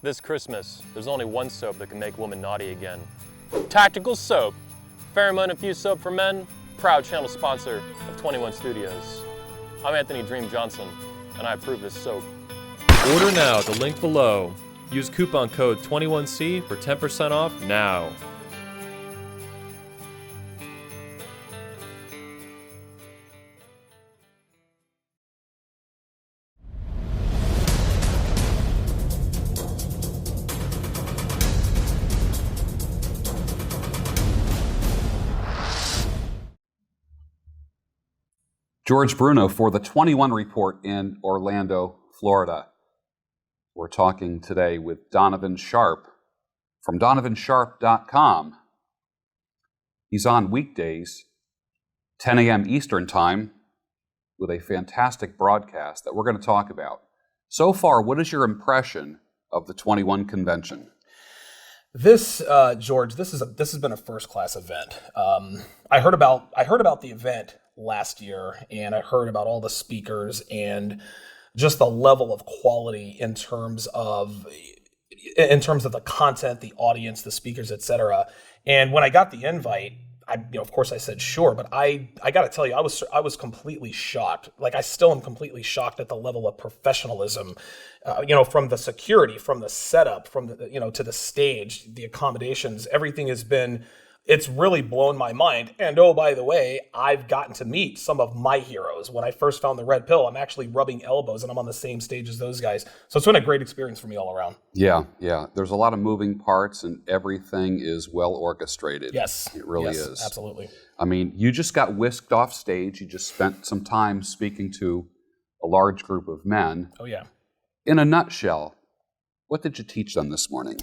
This Christmas, there's only one soap that can make women naughty again. Tactical Soap. Pheromone-infused soap for men, proud channel sponsor of 21 Studios. I'm Anthony Dream Johnson, and I approve this soap. Order now at the link below. Use coupon code 21C for 10% off now. George Bruno for the 21 Report in Orlando, Florida. We're talking today with Donovan Sharpe from donovansharpe.com. He's on weekdays, 10 a.m. Eastern Time, with a fantastic broadcast that we're going to talk about. So far, what is your impression of the 21 convention? This, George, this has been a first-class event. I heard about the event last year, and I heard about all the speakers and just the level of quality in terms of the content, the audience, the speakers, etc. And when I got the invite, of course I said sure, but I got to tell you, I was completely shocked. Like, I still am completely shocked at the level of professionalism, from the security, from the setup, from the, to the stage, the accommodations, everything has been. It's really blown my mind. And oh, by the way, I've gotten to meet some of my heroes. When I first found the red pill, I'm actually rubbing elbows and I'm on the same stage as those guys. So it's been a great experience for me all around. Yeah. There's a lot of moving parts and everything is well orchestrated. Yes. It really is. Absolutely. I mean, you just got whisked off stage. You just spent some time speaking to a large group of men. Oh, yeah. In a nutshell, what did you teach them this morning?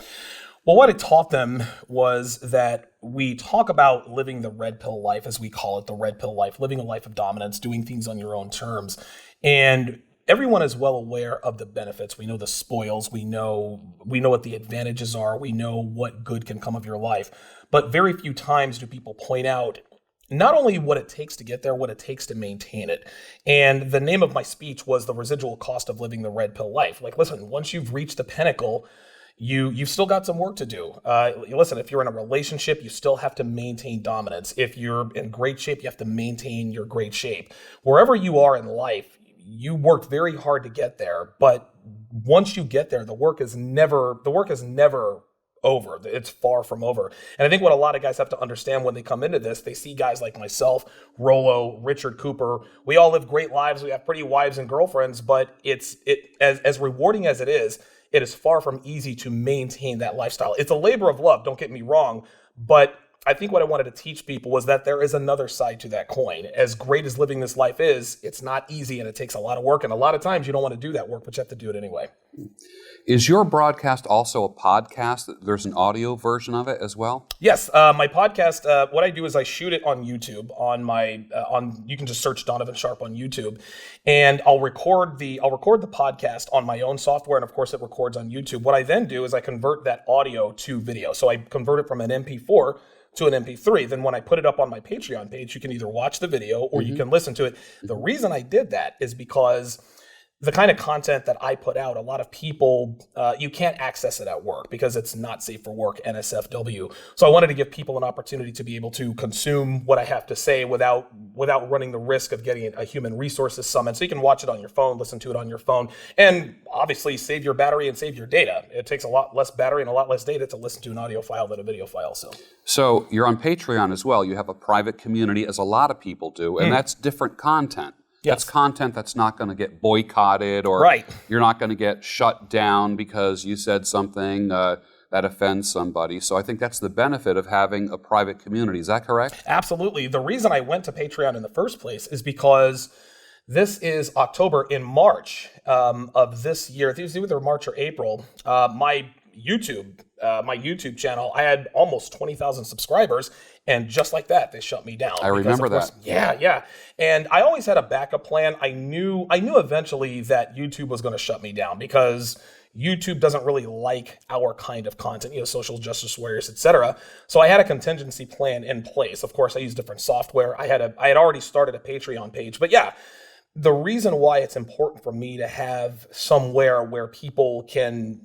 Well, what I taught them was that we talk about living the red pill life, as we call it, the red pill life, living a life of dominance, doing things on your own terms. And everyone is well aware of the benefits. We know the spoils. We know what the advantages are. We know what good can come of your life. But very few times do people point out not only what it takes to get there, what it takes to maintain it. And the name of my speech was The Residual Cost of Living the Red Pill Life. Like, listen, once you've reached the pinnacle, you've still got some work to do. Listen, if you're in a relationship, you still have to maintain dominance. If you're in great shape, you have to maintain your great shape. Wherever you are in life, you worked very hard to get there. But once you get there, the work is never over. It's far from over. And I think what a lot of guys have to understand when they come into this, they see guys like myself, Rollo, Richard Cooper. We all live great lives. We have pretty wives and girlfriends, but as rewarding as it is far from easy to maintain that lifestyle. It's a labor of love, don't get me wrong, but I think what I wanted to teach people was that there is another side to that coin. As great as living this life is, it's not easy and it takes a lot of work, and a lot of times you don't want to do that work, but you have to do it anyway. Is your broadcast also a podcast? There's an audio version of it as well? Yes, my podcast. What I do is I shoot it on YouTube. You can just search Donovan Sharpe on YouTube, and I'll record the podcast on my own software, and of course it records on YouTube. What I then do is I convert that audio to video. So I convert it from an MP4 to an MP3. Then when I put it up on my Patreon page, you can either watch the video or you can listen to it. The reason I did that is because the kind of content that I put out, a lot of people, you can't access it at work because it's not safe for work, NSFW. So I wanted to give people an opportunity to be able to consume what I have to say without running the risk of getting a human resources summon. So you can watch it on your phone, listen to it on your phone, and obviously save your battery and save your data. It takes a lot less battery and a lot less data to listen to an audio file than a video file. So you're on Patreon as well. You have a private community, as a lot of people do, and that's different content. Yes. That's content that's not going to get boycotted, or you're not going to get shut down because you said something that offends somebody. So I think that's the benefit of having a private community. Is that correct? Absolutely. The reason I went to Patreon in the first place is because this is October. In March of this year, I think it was either March or April, my YouTube channel, I had almost 20,000 subscribers, and just like that, they shut me down. I remember that. Yeah. And I always had a backup plan. I knew eventually that YouTube was going to shut me down because YouTube doesn't really like our kind of content, social justice warriors, etc. So I had a contingency plan in place. Of course, I used different software. I had already started a Patreon page, but yeah. the reason why it's important for me to have somewhere where people can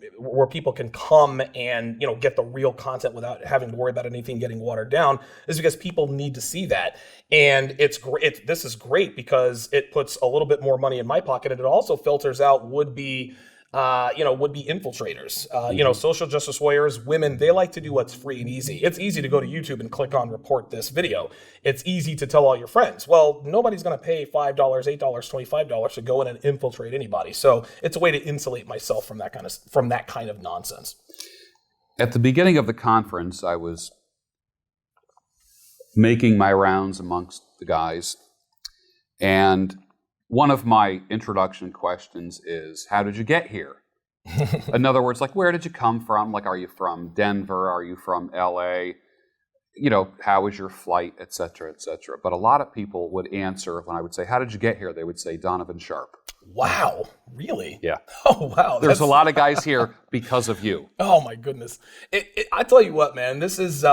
come and, get the real content without having to worry about anything getting watered down is because people need to see that. And it's great. This is great because it puts a little bit more money in my pocket, and it also filters out would-be infiltrators, social justice warriors, women. They like to do what's free and easy. It's easy to go to YouTube and click on report this video. It's easy to tell all your friends. Well, nobody's going to pay $5, $8, $25 to go in and infiltrate anybody. So it's a way to insulate myself from that kind of nonsense. At the beginning of the conference, I was making my rounds amongst the guys, and one of my introduction questions is, how did you get here? In other words, like, where did you come from? Like, are you from Denver? Are you from LA? How was your flight, et cetera, et cetera. But a lot of people would answer when I would say, how did you get here? They would say, Donovan Sharpe. Wow. Really? Yeah. Oh, wow. There's a lot of guys here because of you. Oh, my goodness. I tell you what, man, this is,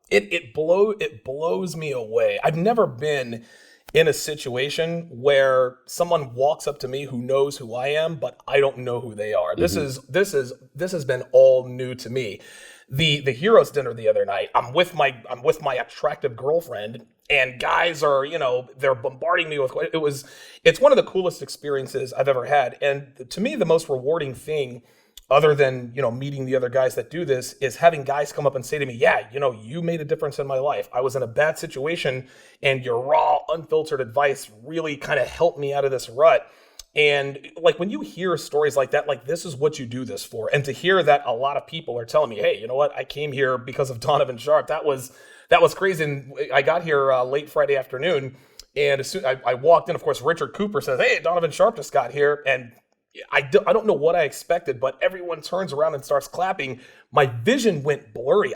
it blows me away. I've never been in a situation where someone walks up to me who knows who I am, but I don't know who they are. Mm-hmm. This has been all new to me. The heroes dinner the other night, I'm with my attractive girlfriend, and guys are, they're bombarding me with it's one of the coolest experiences I've ever had. And to me, the most rewarding thing, other than, meeting the other guys that do this, is having guys come up and say to me, yeah, you made a difference in my life. I was in a bad situation, and your raw, unfiltered advice really kind of helped me out of this rut. And like, when you hear stories like that, like, this is what you do this for. And to hear that a lot of people are telling me, hey, you know what? I came here because of Donovan Sharpe. That was crazy. And I got here late Friday afternoon, and as soon I walked in, of course, Richard Cooper says, hey, Donovan Sharpe just got here. And I don't know what I expected, but everyone turns around and starts clapping. My vision went blurry.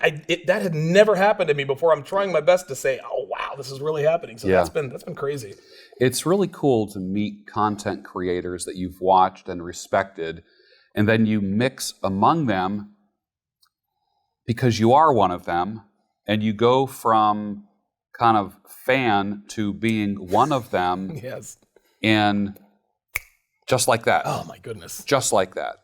That had never happened to me before. I'm trying my best to say, oh, wow, this is really happening. So that's been crazy. It's really cool to meet content creators that you've watched and respected, and then you mix among them because you are one of them, and you go from kind of fan to being one of them. Yes. And just like that. Oh, my goodness. Just like that.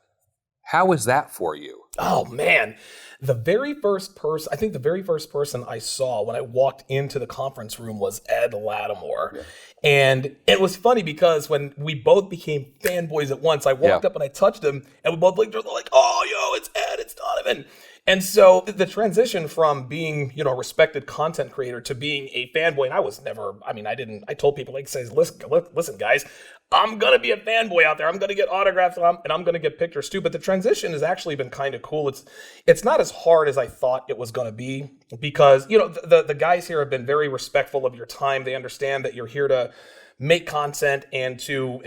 How is that for you? Oh, man. The very first person I saw when I walked into the conference room was Ed Lattimore. Yeah. And it was funny because when we both became fanboys at once, I walked up and I touched him, and we both looked at each other like, oh, yo, it's Ed, it's Donovan. And so the transition from being, a respected content creator to being a fanboy, and I told people, listen, guys, I'm going to be a fanboy out there. I'm going to get autographs and I'm going to get pictures too. But the transition has actually been kind of cool. It's not as hard as I thought it was going to be because, the guys here have been very respectful of your time. They understand that you're here to make content and to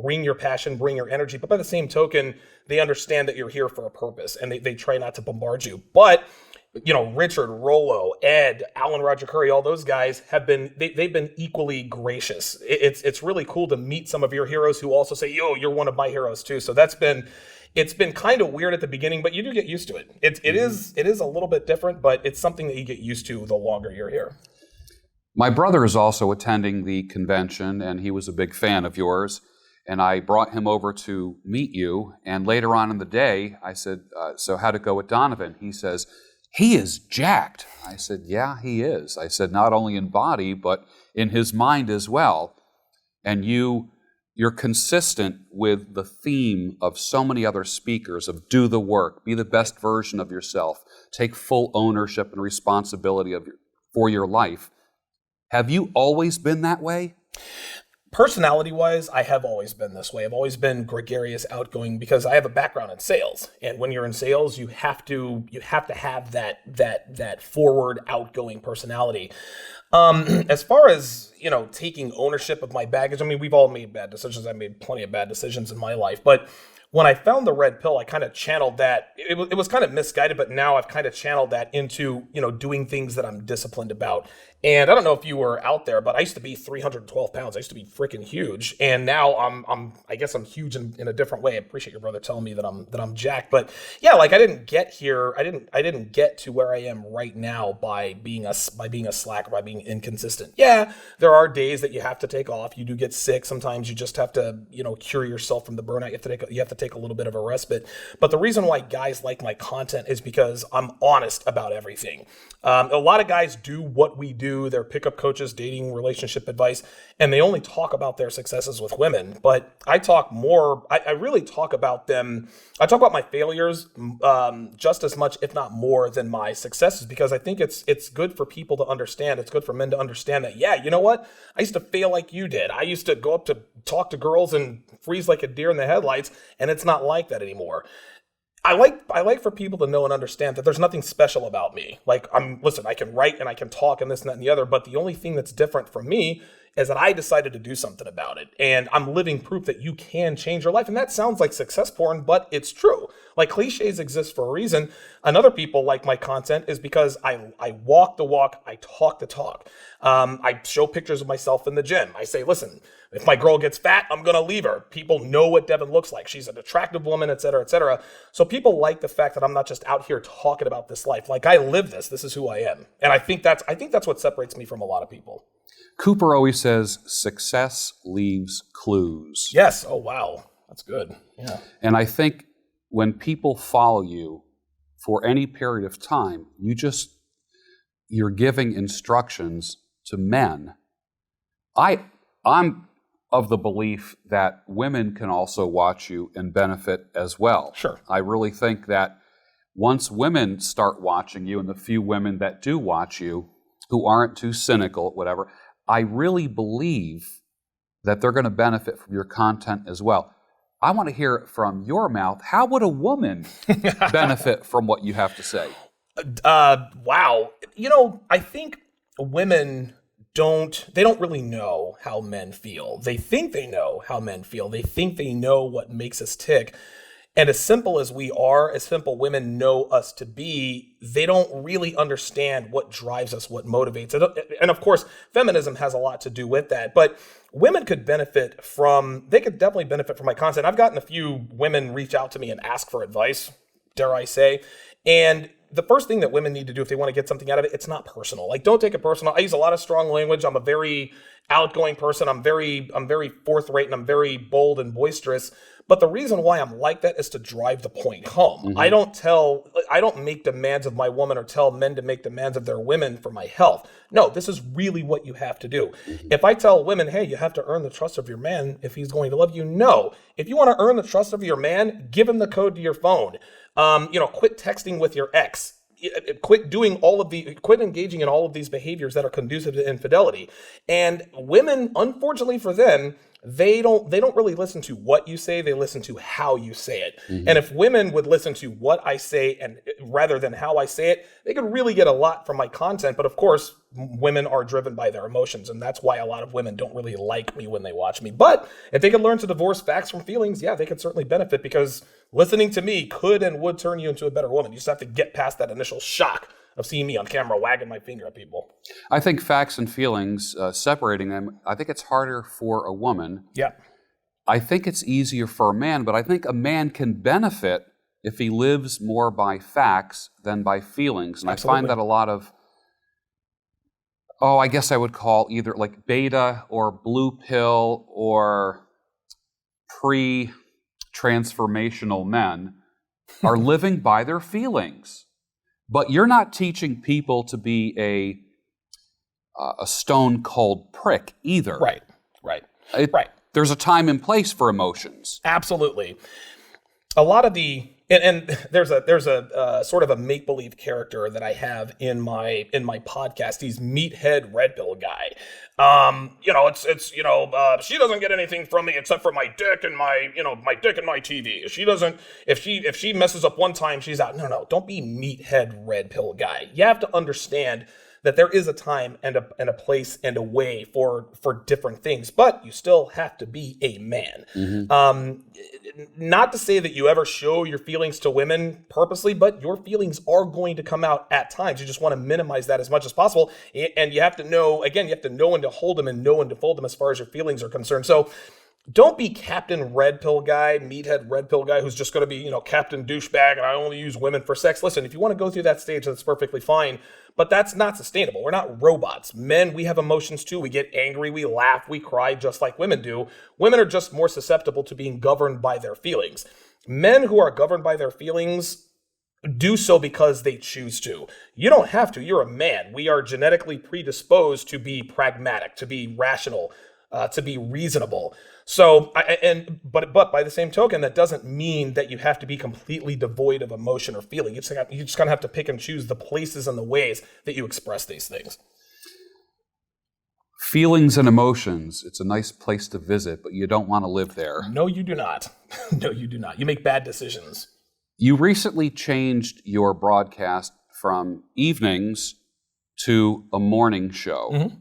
bring your passion, bring your energy. But by the same token, they understand that you're here for a purpose, and they try not to bombard you. But Richard, Rollo, Ed, Alan Roger Curry, all those guys they've been equally gracious. It's really cool to meet some of your heroes who also say, yo, you're one of my heroes too. So it's been kind of weird at the beginning, but you do get used to it. It is a little bit different, but it's something that you get used to the longer you're here. My brother is also attending the convention, and he was a big fan of yours. And I brought him over to meet you. And later on in the day, I said, so how'd it go with Donovan? He says, he is jacked. I said, yeah, he is. I said, not only in body, but in his mind as well. And you're consistent with the theme of so many other speakers of do the work, be the best version of yourself, take full ownership and responsibility for your life. Have you always been that way? Personality-wise, I have always been this way. I've always been gregarious, outgoing, because I have a background in sales. And when you're in sales, you have to have that forward, outgoing personality. As far as, taking ownership of my baggage, we've all made bad decisions. I made plenty of bad decisions in my life. But when I found the red pill, I kind of channeled that. It was kind of misguided, but now I've kind of channeled that into, doing things that I'm disciplined about. And I don't know if you were out there, but I used to be 312 pounds. I used to be freaking huge. And now I guess I'm huge in a different way. I appreciate your brother telling me that I'm jacked. But yeah, like I didn't get here. I didn't get to where I am right now by being a slacker, by being inconsistent. Yeah, there are days that you have to take off. You do get sick. Sometimes you just have to, cure yourself from the burnout. You have to take a little bit of a respite. But the reason why guys like my content is because I'm honest about everything. A lot of guys do what we do. They're pickup coaches, dating, relationship advice, and they only talk about their successes with women. But I talk more, I really talk about them. I talk about my failures just as much, if not more, than my successes, because I think it's good for people to understand. It's good for men to understand that, yeah, you know what? I used to fail like you did. I used to go up to talk to girls and freeze like a deer in the headlights, and it's not like that anymore. I like for people to know and understand that there's nothing special about me. Like I can write and I can talk and this and that and the other, but the only thing that's different from me is that I decided to do something about it. And I'm living proof that you can change your life. And that sounds like success porn, but it's true. Like cliches exist for a reason. And other people like my content is because I walk the walk, I talk the talk. I show pictures of myself in the gym. I say, listen, if my girl gets fat, I'm going to leave her. People know what Devin looks like. She's an attractive woman, et cetera, et cetera. So people like the fact that I'm not just out here talking about this life. Like I live this. This is who I am. And I think that's what separates me from a lot of people. Cooper always says, success leaves clues. Yes. Oh, wow. That's good. Yeah. And I think when people follow you for any period of time, you're giving instructions to men. I'm of the belief that women can also watch you and benefit as well. Sure. I really think that once women start watching you, and the few women that do watch you who aren't too cynical, whatever, I really believe that they're going to benefit from your content as well. I want to hear it from your mouth. How would a woman benefit from what you have to say? Wow. I think women don't really know how men feel. They think they know how men feel. They think they know what makes us tick. And as simple as we are, as simple women know us to be, they don't really understand what drives us, what motivates it. And of course, feminism has a lot to do with that. But women could definitely benefit from my content. I've gotten a few women reach out to me and ask for advice, dare I say. And the first thing that women need to do if they want to get something out of it, it's not personal. Like, don't take it personal. I use a lot of strong language. I'm a very outgoing person. I'm very forthright, and I'm very bold and boisterous. But the reason why I'm like that is to drive the point home. Mm-hmm. I don't make demands of my woman or tell men to make demands of their women for my health. No, this is really what you have to do. Mm-hmm. If I tell women, hey, you have to earn the trust of your man if he's going to love you, no. If you want to earn the trust of your man, give him the code to your phone. Quit texting with your ex. Quit engaging in all of these behaviors that are conducive to infidelity. And women, unfortunately for them, they don't really listen to what you say. They listen to how you say it. Mm-hmm. And if women would listen to what I say and rather than how I say it, they could really get a lot from my content. But of course, women are driven by their emotions. And that's why a lot of women don't really like me when they watch me. But if they could learn to divorce facts from feelings, yeah, they could certainly benefit, because listening to me could and would turn you into a better woman. You just have to get past that initial shock of seeing me on camera wagging my finger at people. I think facts and feelings, separating them, I think it's harder for a woman. Yeah. I think it's easier for a man, but I think a man can benefit if he lives more by facts than by feelings. And absolutely. I find that a lot of, I guess I would call either like beta or blue pill or pre-transformational men are living by their feelings. But you're not teaching people to be a stone cold prick either. Right. There's a time and place for emotions. Absolutely. A lot of and there's a sort of a make believe character that I have in my podcast. He's meathead red pill guy. She doesn't get anything from me except for my dick and my dick and my TV. If she messes up one time, she's out. No, don't be meathead red pill guy. You have to understand that there is a time and a place and a way for different things, but you still have to be a man. Not to say that you ever show your feelings to women purposely, but your feelings are going to come out at times. You just want to minimize that as much as possible. And you have to know, again, you have to know when to hold them and know when to fold them as far as your feelings are concerned. So don't be Captain Red Pill guy, meathead Red Pill guy who's just going to be, Captain Douchebag and I only use women for sex. Listen, if you want to go through that stage, that's perfectly fine, but that's not sustainable. We're not robots. Men, we have emotions too. We get angry, we laugh, we cry just like women do. Women are just more susceptible to being governed by their feelings. Men who are governed by their feelings do so because they choose to. You don't have to. You're a man. We are genetically predisposed to be pragmatic, to be rational, to be reasonable. So, but by the same token, that doesn't mean that you have to be completely devoid of emotion or feeling. You just kind of have to pick and choose the places and the ways that you express these things. Feelings and emotions, it's a nice place to visit, but you don't want to live there. No, you do not. No, you do not. You make bad decisions. You recently changed your broadcast from evenings to a morning show. Mm-hmm.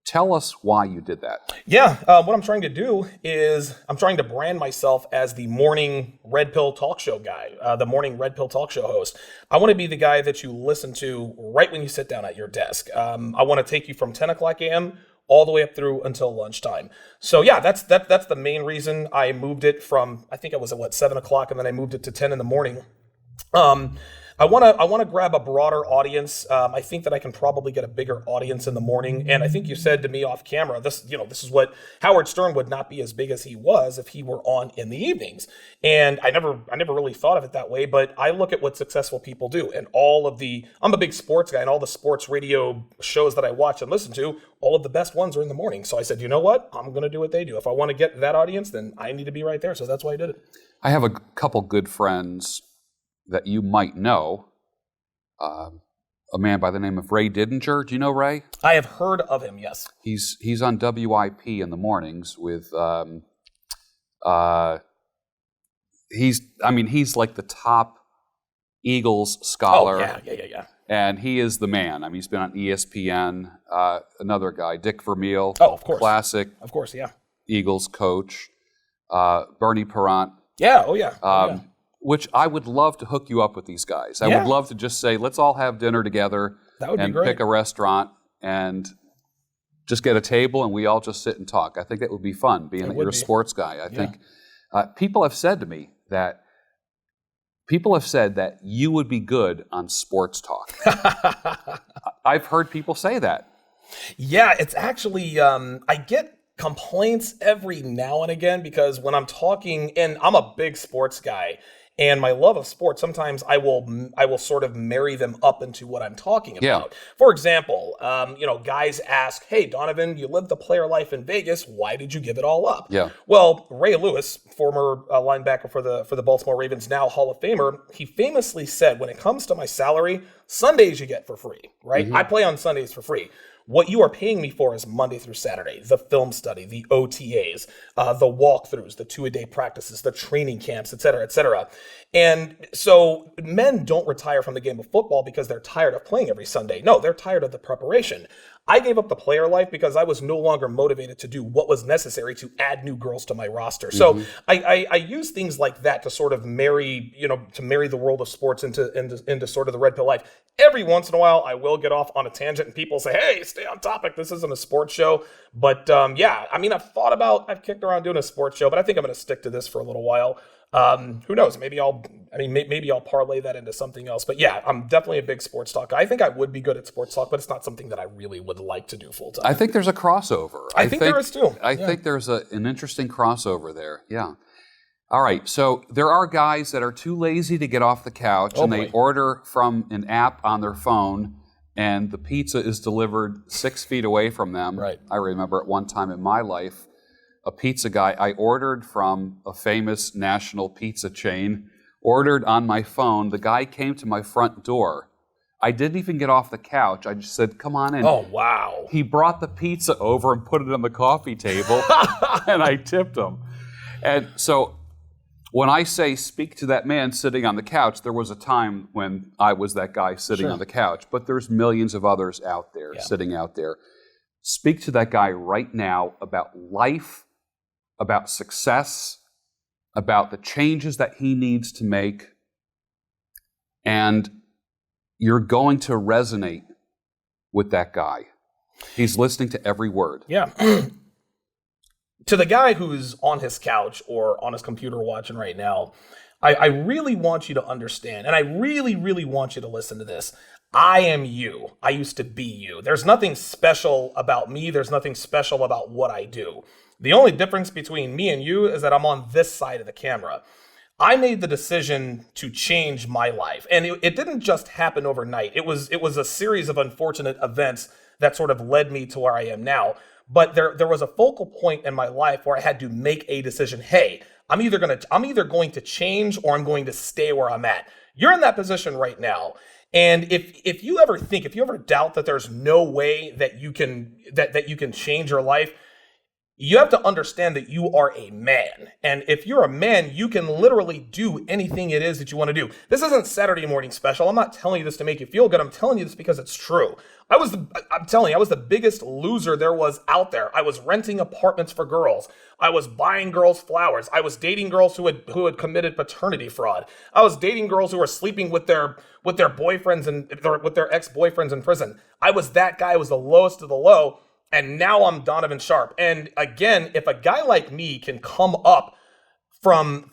Tell us why you did that. Yeah, what I'm trying to do is I'm trying to brand myself as the morning Red Pill talk show guy, the morning Red Pill talk show host. I want to be the guy that you listen to right when you sit down at your desk. I want to take you from 10 o'clock a.m. all the way up through until lunchtime. So yeah, that's the main reason I moved it from, I think it was at 7 o'clock, and then I moved it to 10 in the morning. I want to grab a broader audience. I think that I can probably get a bigger audience in the morning. And I think you said to me off camera, this is what Howard Stern would not be as big as he was if he were on in the evenings. And I never really thought of it that way, but I look at what successful people do, and I'm a big sports guy, and all the sports radio shows that I watch and listen to, all of the best ones are in the morning. So I said, you know what? I'm going to do what they do. If I want to get that audience, then I need to be right there. So that's why I did it. I have a couple good friends that you might know, a man by the name of Ray Didinger. Do you know Ray? I have heard of him, yes. He's on WIP in the mornings with, he's like the top Eagles scholar. Oh, yeah. And he is the man. He's been on ESPN. Another guy, Dick Vermeil. Oh, of course. Classic. Of course, yeah. Eagles coach. Bernie Perrant. Yeah, oh yeah. Which I would love to hook you up with these guys. I would love to just say, let's all have dinner together. That would and be great. Pick a restaurant and just get a table and we all just sit and talk. I think that would be fun, being that you're a sports guy. I think people have said to me that you would be good on sports talk. I've heard people say that. Yeah, it's actually, I get complaints every now and again because when I'm talking, and I'm a big sports guy, and my love of sports, sometimes I will sort of marry them up into what I'm talking about. Yeah. For example, guys ask, "Hey, Donovan, you lived the player life in Vegas. Why did you give it all up?" Yeah. Well, Ray Lewis, former linebacker for the Baltimore Ravens, now Hall of Famer, he famously said, "When it comes to my salary, Sundays you get for free, right? Mm-hmm. I play on Sundays for free. What you are paying me for is Monday through Saturday, the film study, the OTAs, the walkthroughs, the 2-a-day practices, the training camps, et cetera, et cetera." And so men don't retire from the game of football because they're tired of playing every Sunday. No, they're tired of the preparation. I gave up the player life because I was no longer motivated to do what was necessary to add new girls to my roster. So I use things like that to sort of marry the world of sports into sort of the red pill life. Every once in a while, I will get off on a tangent and people say, "Hey, stay on topic. This isn't a sports show." But I've kicked around doing a sports show, but I think I'm going to stick to this for a little while. Who knows? Maybe I'll parlay that into something else. But yeah, I'm definitely a big sports talk. I think I would be good at sports talk, but it's not something that I really would like to do full time. I think there's a crossover. I think there is too. I think there's an interesting crossover there. Yeah. All right. So there are guys that are too lazy to get off the couch they order from an app on their phone and the pizza is delivered 6 feet away from them. Right. I remember at one time in my life, a pizza guy, I ordered from a famous national pizza chain, ordered on my phone. The guy came to my front door. I didn't even get off the couch. I just said, "Come on in." Oh, wow. He brought the pizza over and put it on the coffee table, and I tipped him. And so When I say speak to that man sitting on the couch, there was a time when I was that guy sitting on the couch, but there's millions of others out there sitting out there. Speak to that guy right now about life, about success, about the changes that he needs to make, and you're going to resonate with that guy. He's listening to every word. Yeah. To the guy who's on his couch or on his computer watching right now, I really want you to understand, and I really, really want you to listen to this. I am you. I used to be you. There's nothing special about me. There's nothing special about what I do. The only difference between me and you is that I'm on this side of the camera. I made the decision to change my life, and it didn't just happen overnight. It was a series of unfortunate events that sort of led me to where I am now. But there was a focal point in my life where I had to make a decision. Hey, I'm either going to change or I'm going to stay where I'm at. You're in that position right now. And if you ever doubt that there's no way that you can change your life, you have to understand that you are a man. And if you're a man, you can literally do anything it is that you want to do. This isn't Saturday morning special. I'm not telling you this to make you feel good. I'm telling you this because it's true. I was the biggest loser there was out there. I was renting apartments for girls. I was buying girls flowers. I was dating girls who had committed paternity fraud. I was dating girls who were sleeping with their boyfriends and with their ex-boyfriends in prison. I was that guy. I was the lowest of the low. And now I'm Donovan Sharpe. And again, if a guy like me can come up from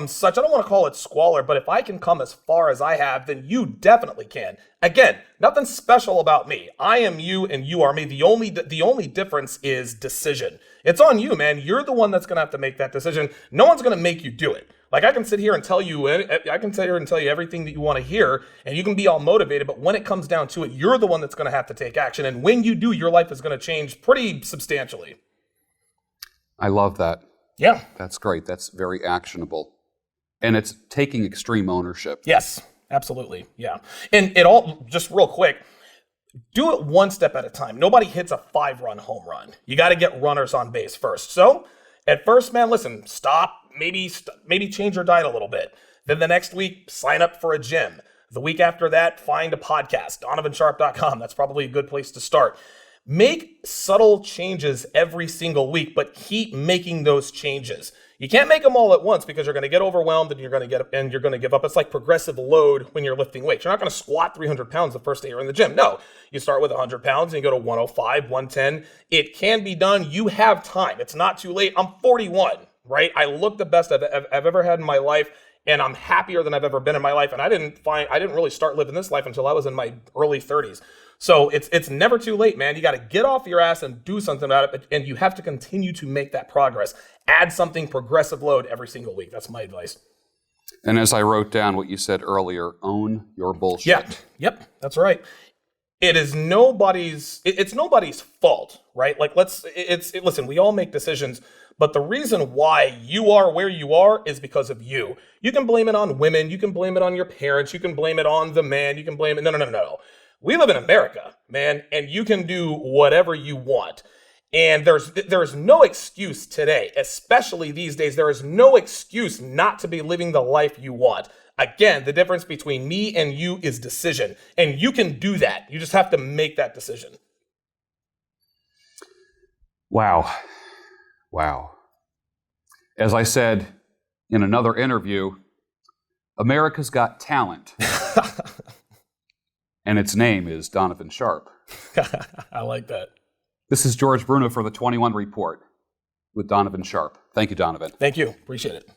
such, I don't want to call it squalor, but if I can come as far as I have, then you definitely can. Again, nothing special about me. I am you and you are me. The only difference is decision. It's on you, man. You're the one that's going to have to make that decision. No one's going to make you do it. Like I can sit here and tell you everything that you want to hear, and you can be all motivated, but when it comes down to it, you're the one that's going to have to take action. And when you do, your life is going to change pretty substantially. I love that. Yeah. That's great. That's very actionable. And it's taking extreme ownership. Yes, absolutely. Yeah. And it all, just real quick, do it one step at a time. Nobody hits a 5-run home run. You got to get runners on base first. So at first, man, listen, stop. Maybe change your diet a little bit. Then the next week, sign up for a gym. The week after that, find a podcast, donovansharpe.com. That's probably a good place to start. Make subtle changes every single week, but keep making those changes. You can't make them all at once because you're going to get overwhelmed and you're going to give up. It's like progressive load when you're lifting weights. You're not going to squat 300 pounds the first day you're in the gym. No, you start with 100 pounds and you go to 105, 110. It can be done. You have time. It's not too late. I'm 41. Right? I look the best I've ever had in my life, and I'm happier than I've ever been in my life. And I didn't really start living this life until I was in my early 30s. So it's never too late, man. You got to get off your ass and do something about it, and you have to continue to make that progress. Add something progressive load every single week. That's my advice. And as I wrote down what you said earlier, own your bullshit. Yeah. Yep. That's right. It's nobody's fault, right? Like listen, we all make decisions. But the reason why you are where you are is because of you. You can blame it on women. You can blame it on your parents. You can blame it on the man. You can blame it. No. We live in America, man, and you can do whatever you want. And there's no excuse today, especially these days. There is no excuse not to be living the life you want. Again, the difference between me and you is decision. And you can do that. You just have to make that decision. Wow. As I said in another interview, America's got talent. And its name is Donovan Sharpe. I like that. This is George Bruno for the 21 Report with Donovan Sharpe. Thank you, Donovan. Thank you. Appreciate it.